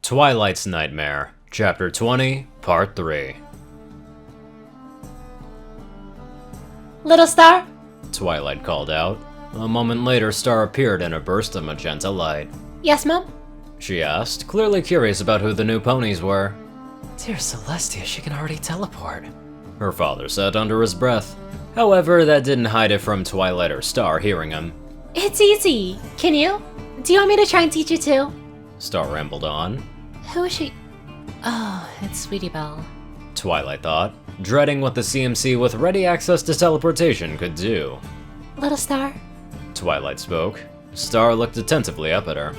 Twilight's Nightmare, Chapter 20, Part 3. Little Star? Twilight called out. A moment later, Star appeared in a burst of magenta light. Yes, Mom? She asked, clearly curious about who the new ponies were. Dear Celestia, she can already teleport, her father said under his breath. However, that didn't hide it from Twilight or Star hearing him. It's easy. Can you? Do you want me to try and teach you too? Star rambled on. Who is she? Oh, it's Sweetie Belle. Twilight thought, dreading what the CMC with ready access to teleportation could do. Little Star? Twilight spoke. Star looked attentively up at her.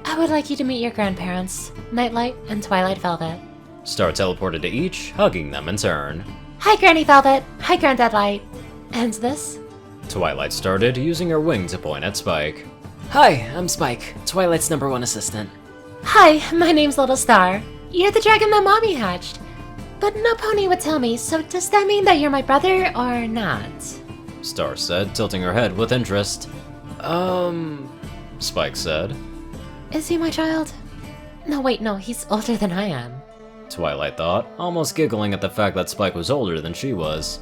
I would like you to meet your grandparents, Nightlight and Twilight Velvet. Star teleported to each, hugging them in turn. Hi, Granny Velvet. Hi, Granddad Light. And this? Twilight started, using her wing to point at Spike. Hi, I'm Spike, Twilight's #1 assistant. Hi, my name's Little Star. You're the dragon that Mommy hatched. But no pony would tell me, so does that mean that you're my brother or not? Star said, tilting her head with interest. Spike said. Is he my child? No, wait, no, he's older than I am. Twilight thought, almost giggling at the fact that Spike was older than she was.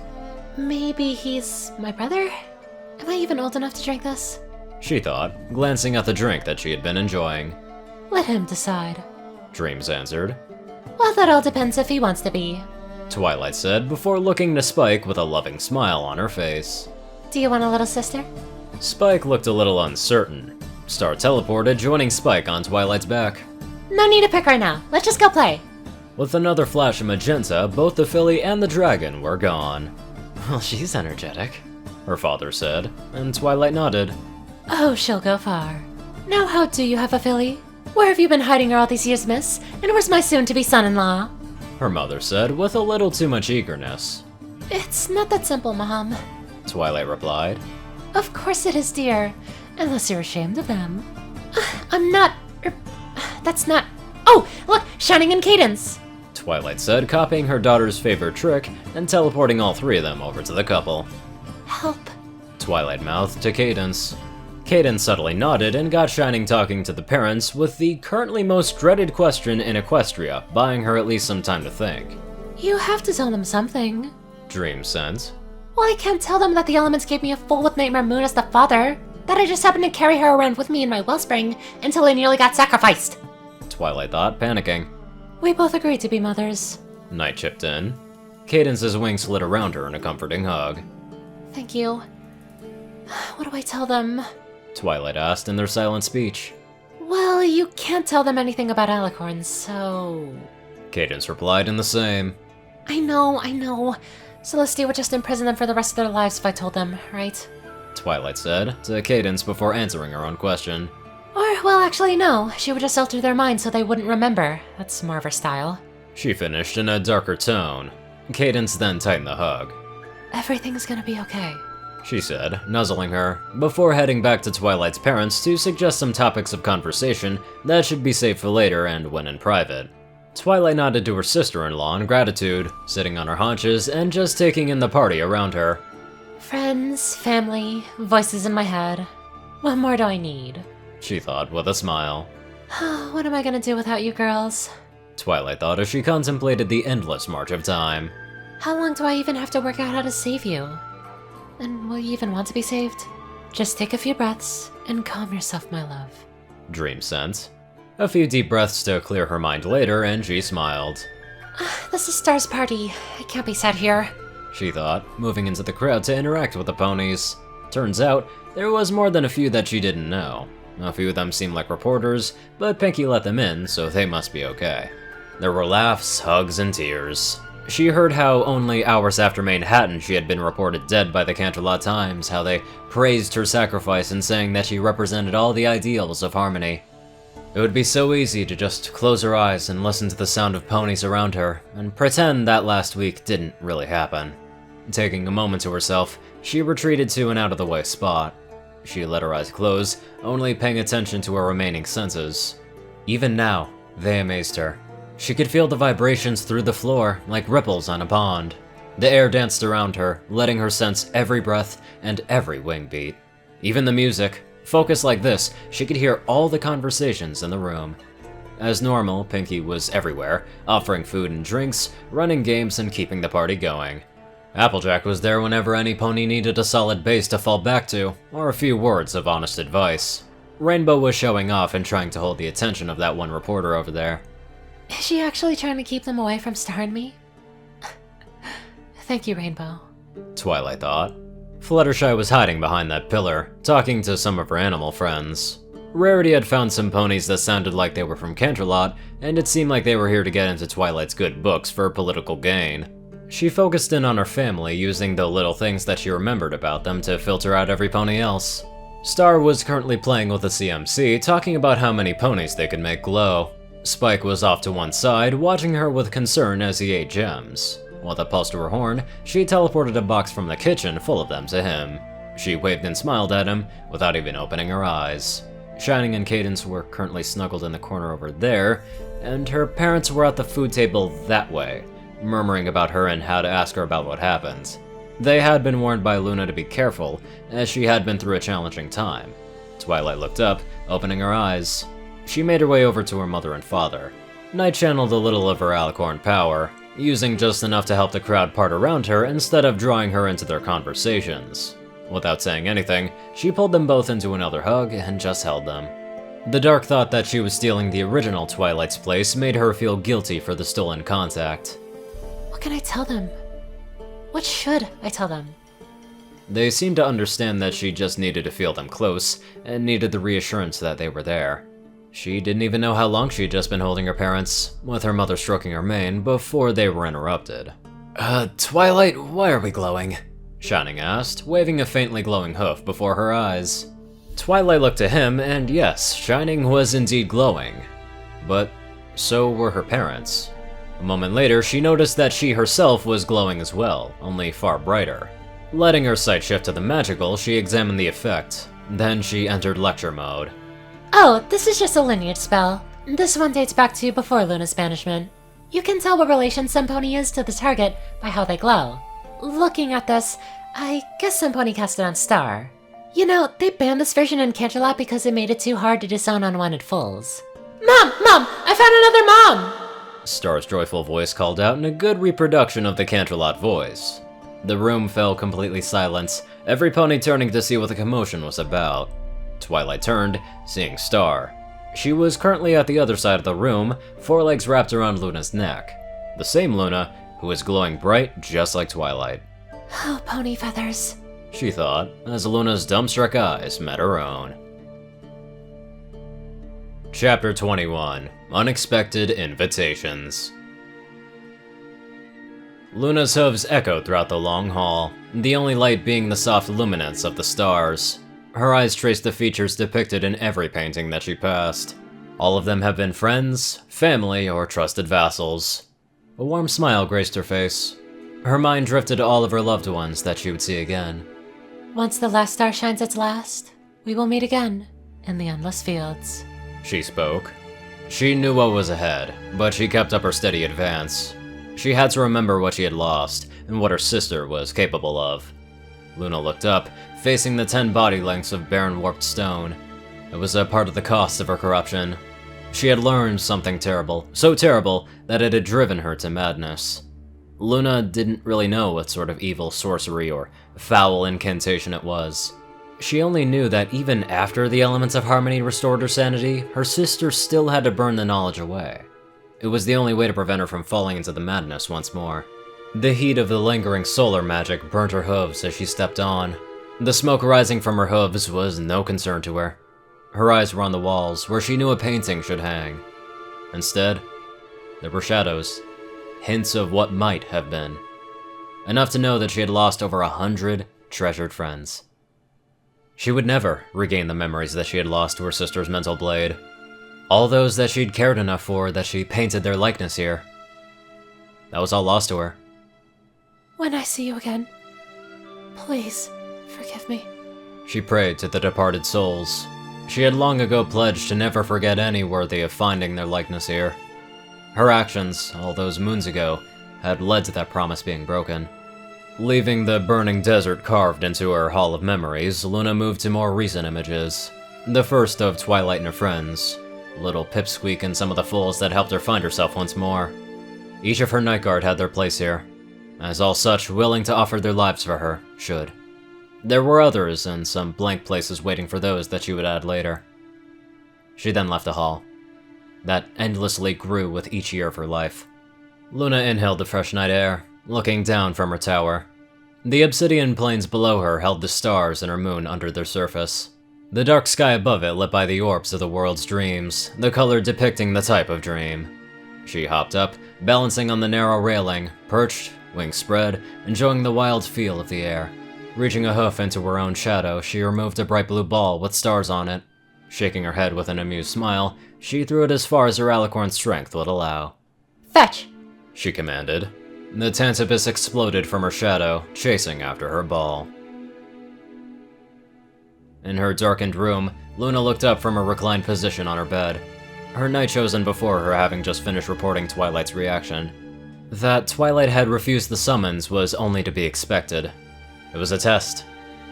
Maybe he's my brother? Am I even old enough to drink this? She thought, glancing at the drink that she had been enjoying. Let him decide. Dreams answered. Well, that all depends if he wants to be. Twilight said before looking to Spike with a loving smile on her face. Do you want a little sister? Spike looked a little uncertain. Star teleported, joining Spike on Twilight's back. No need to pick right now. Let's just go play. With another flash of magenta, both the filly and the dragon were gone. Well, she's energetic, her father said, and Twilight nodded. Oh, she'll go far. Now how do you have a filly? Where have you been hiding her all these years, miss? And where's my soon-to-be son-in-law? Her mother said with a little too much eagerness. It's not that simple, Mom. Twilight replied. Of course it is, dear. Unless you're ashamed of them. I'm not... that's not... Oh, look! Shining in Cadence! Twilight said, copying her daughter's favorite trick and teleporting all three of them over to the couple. Help. Twilight mouthed to Cadence. Cadence subtly nodded and got Shining talking to the parents with the currently most dreaded question in Equestria, buying her at least some time to think. You have to tell them something. Dream sent. Well, I can't tell them that the elements gave me a fool with Nightmare Moon as the father. That I just happened to carry her around with me in my wellspring until I nearly got sacrificed. Twilight thought, panicking. We both agreed to be mothers. Night chipped in. Cadence's wings slid around her in a comforting hug. Thank you. What do I tell them? Twilight asked in their silent speech. Well, you can't tell them anything about Alicorn, so... Cadence replied in the same. I know. Celestia would just imprison them for the rest of their lives if I told them, right? Twilight said, to Cadence before answering her own question. Or, well, actually, no. She would just alter their minds so they wouldn't remember. That's more of her style. She finished in a darker tone. Cadence then tightened the hug. Everything's gonna be okay, she said, nuzzling her, before heading back to Twilight's parents to suggest some topics of conversation that should be saved for later and when in private. Twilight nodded to her sister-in-law in gratitude, sitting on her haunches and just taking in the party around her. Friends, family, voices in my head. What more do I need? She thought with a smile. What am I gonna do without you girls? Twilight thought as she contemplated the endless march of time. How long do I even have to work out how to save you? And will you even want to be saved? Just take a few breaths and calm yourself, my love. Dream sent. A few deep breaths to clear her mind later, and she smiled. This is Star's party. I can't be sad here, she thought, moving into the crowd to interact with the ponies. Turns out, there was more than a few that she didn't know. A few of them seemed like reporters, but Pinky let them in, so they must be okay. There were laughs, hugs, and tears. She heard how only hours after Manhattan she had been reported dead by the Canterlot Times, how they praised her sacrifice and saying that she represented all the ideals of harmony. It would be so easy to just close her eyes and listen to the sound of ponies around her, and pretend that last week didn't really happen. Taking a moment to herself, she retreated to an out-of-the-way spot. She let her eyes close, only paying attention to her remaining senses. Even now, they amazed her. She could feel the vibrations through the floor, like ripples on a pond. The air danced around her, letting her sense every breath and every wing beat. Even the music. Focused like this, she could hear all the conversations in the room. As normal, Pinky was everywhere, offering food and drinks, running games, and keeping the party going. Applejack was there whenever any pony needed a solid base to fall back to, or a few words of honest advice. Rainbow was showing off and trying to hold the attention of that one reporter over there. Is she actually trying to keep them away from Star and me? Thank you, Rainbow. Twilight thought. Fluttershy was hiding behind that pillar, talking to some of her animal friends. Rarity had found some ponies that sounded like they were from Canterlot, and it seemed like they were here to get into Twilight's good books for political gain. She focused in on her family, using the little things that she remembered about them to filter out every pony else. Star was currently playing with a CMC, talking about how many ponies they could make glow. Spike was off to one side, watching her with concern as he ate gems. With a pulse to her horn, she teleported a box from the kitchen full of them to him. She waved and smiled at him, without even opening her eyes. Shining and Cadence were currently snuggled in the corner over there, and her parents were at the food table that way, murmuring about her and how to ask her about what happened. They had been warned by Luna to be careful, as she had been through a challenging time. Twilight looked up, opening her eyes. She made her way over to her mother and father. Night channeled a little of her alicorn power, using just enough to help the crowd part around her instead of drawing her into their conversations. Without saying anything, she pulled them both into another hug and just held them. The dark thought that she was stealing the original Twilight's place made her feel guilty for the stolen contact. What can I tell them? What should I tell them? They seemed to understand that she just needed to feel them close, and needed the reassurance that they were there. She didn't even know how long she'd just been holding her parents, with her mother stroking her mane, before they were interrupted. Twilight, why are we glowing? Shining asked, waving a faintly glowing hoof before her eyes. Twilight looked to him, and yes, Shining was indeed glowing. But so were her parents. A moment later, she noticed that she herself was glowing as well, only far brighter. Letting her sight shift to the magical, she examined the effect. Then she entered lecture mode. Oh, this is just a lineage spell. This one dates back to before Luna's banishment. You can tell what relation some pony is to the target by how they glow. Looking at this, I guess some pony cast it on Star. You know, they banned this version in Canterlot because it made it too hard to disown unwanted foals. Mom! I found another mom! Star's joyful voice called out in a good reproduction of the Canterlot voice. The room fell completely silent, every pony turning to see what the commotion was about. Twilight turned, seeing Star. She was currently at the other side of the room, forelegs wrapped around Luna's neck. The same Luna, who was glowing bright just like Twilight. Oh, pony feathers. She thought, as Luna's dumbstruck eyes met her own. Chapter 21. Unexpected Invitations. Luna's hooves echoed throughout the long hall, the only light being the soft luminance of the stars. Her eyes traced the features depicted in every painting that she passed. All of them have been friends, family, or trusted vassals. A warm smile graced her face. Her mind drifted to all of her loved ones that she would see again. Once the last star shines its last, we will meet again in the endless fields. She spoke. She knew what was ahead, but she kept up her steady advance. She had to remember what she had lost, and what her sister was capable of. Luna looked up, facing the 10 body lengths of barren warped stone. It was a part of the cost of her corruption. She had learned something terrible, so terrible that it had driven her to madness. Luna didn't really know what sort of evil sorcery or foul incantation it was. She only knew that even after the elements of harmony restored her sanity, her sister still had to burn the knowledge away. It was the only way to prevent her from falling into the madness once more. The heat of the lingering solar magic burnt her hooves as she stepped on. The smoke rising from her hooves was no concern to her. Her eyes were on the walls, where she knew a painting should hang. Instead, there were shadows, hints of what might have been. Enough to know that she had lost over 100 treasured friends. She would never regain the memories that she had lost to her sister's mental blade. All those that she'd cared enough for that she painted their likeness here. That was all lost to her. When I see you again, please forgive me. She prayed to the departed souls. She had long ago pledged to never forget any worthy of finding their likeness here. Her actions, all those moons ago, had led to that promise being broken. Leaving the burning desert carved into her hall of memories, Luna moved to more recent images. The first of Twilight and her friends. little pipsqueak and some of the fools that helped her find herself once more. Each of her night guard had their place here, as all such willing to offer their lives for her should. There were others, and some blank places waiting for those that she would add later. She then left the hall. That endlessly grew with each year of her life. Luna inhaled the fresh night air, looking down from her tower. The obsidian plains below her held the stars and her moon under their surface. The dark sky above it lit by the orbs of the world's dreams, the color depicting the type of dream. She hopped up, balancing on the narrow railing, perched, wings spread, enjoying the wild feel of the air. Reaching a hoof into her own shadow, she removed a bright blue ball with stars on it. Shaking her head with an amused smile, she threw it as far as her alicorn strength would allow. Fetch! She commanded. The Tantabus exploded from her shadow, chasing after her ball. In her darkened room, Luna looked up from her reclined position on her bed. Her night chosen before her having just finished reporting Twilight's reaction. That Twilight had refused the summons was only to be expected. It was a test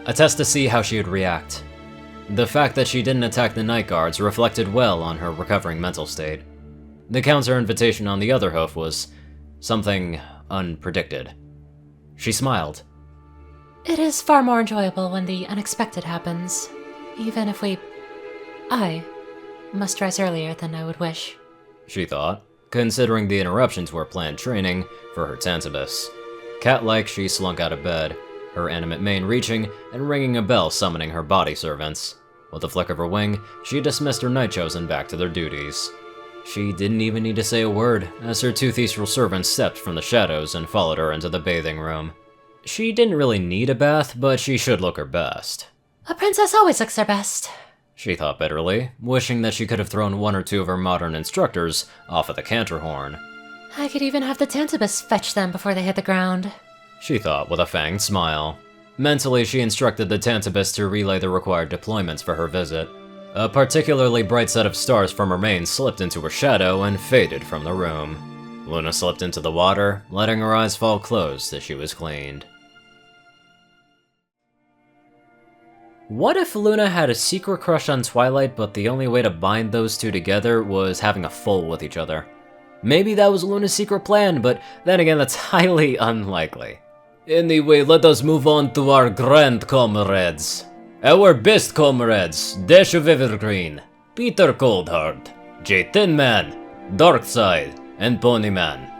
to see how she would react. The fact that she didn't attack the night guards reflected well on her recovering mental state. The counter-invitation on the other hoof was something unpredicted. She smiled. It is far more enjoyable when the unexpected happens, even if I must rise earlier than I would wish, She thought, considering the interruption to her planned training for her Tantabus. Cat-like, she slunk out of bed, her animate mane reaching and ringing a bell summoning her body servants. With a flick of her wing, she dismissed her night chosen back to their duties. She didn't even need to say a word, as her two Thestral servants stepped from the shadows and followed her into the bathing room. She didn't really need a bath, but she should look her best. A princess always looks her best, She thought bitterly, wishing that she could have thrown one or two of her modern instructors off of the Cantorhorn. I could even have the Tantabus fetch them before they hit the ground. She thought with a fanged smile. Mentally, she instructed the Tantabus to relay the required deployments for her visit. A particularly bright set of stars from her mane slipped into her shadow and faded from the room. Luna slipped into the water, letting her eyes fall closed as she was cleaned. What if Luna had a secret crush on Twilight, but the only way to bind those two together was having a foal with each other? Maybe that was Luna's secret plan, but then again, that's highly unlikely. Anyway, let us move on to our grand comrades. Our best comrades, Dash of Evergreen, Peter Coldheart, J-Tin Man, Darkside, and Ponyman.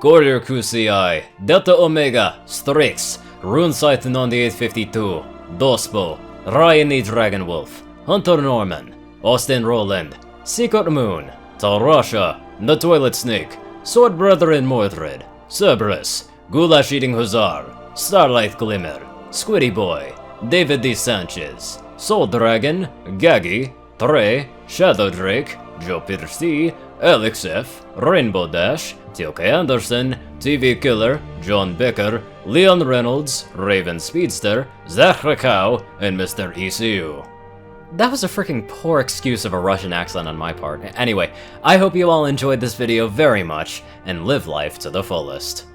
Courier QCI, Delta Omega, Strix, Runescythe on the 852, Dospo, Ryan E. Dragonwolf, Hunter Norman, Austin Roland, Secret Moon, Talrasha, The Toilet Snake, Sword Brethren Mordred, Cerberus, Goulash Eating Hussar, Starlight Glimmer, Squiddy Boy, David D. Sanchez, Soul Dragon, Gaggy, Trey, Shadow Drake, Joe Piercy, Alex F., Rainbow Dash, T.O.K. Anderson, TV Killer, John Becker, Leon Reynolds, Raven Speedster, Zach Rakau, and Mr. ECU. That was a freaking poor excuse of a Russian accent on my part. Anyway, I hope you all enjoyed this video very much, and live life to the fullest.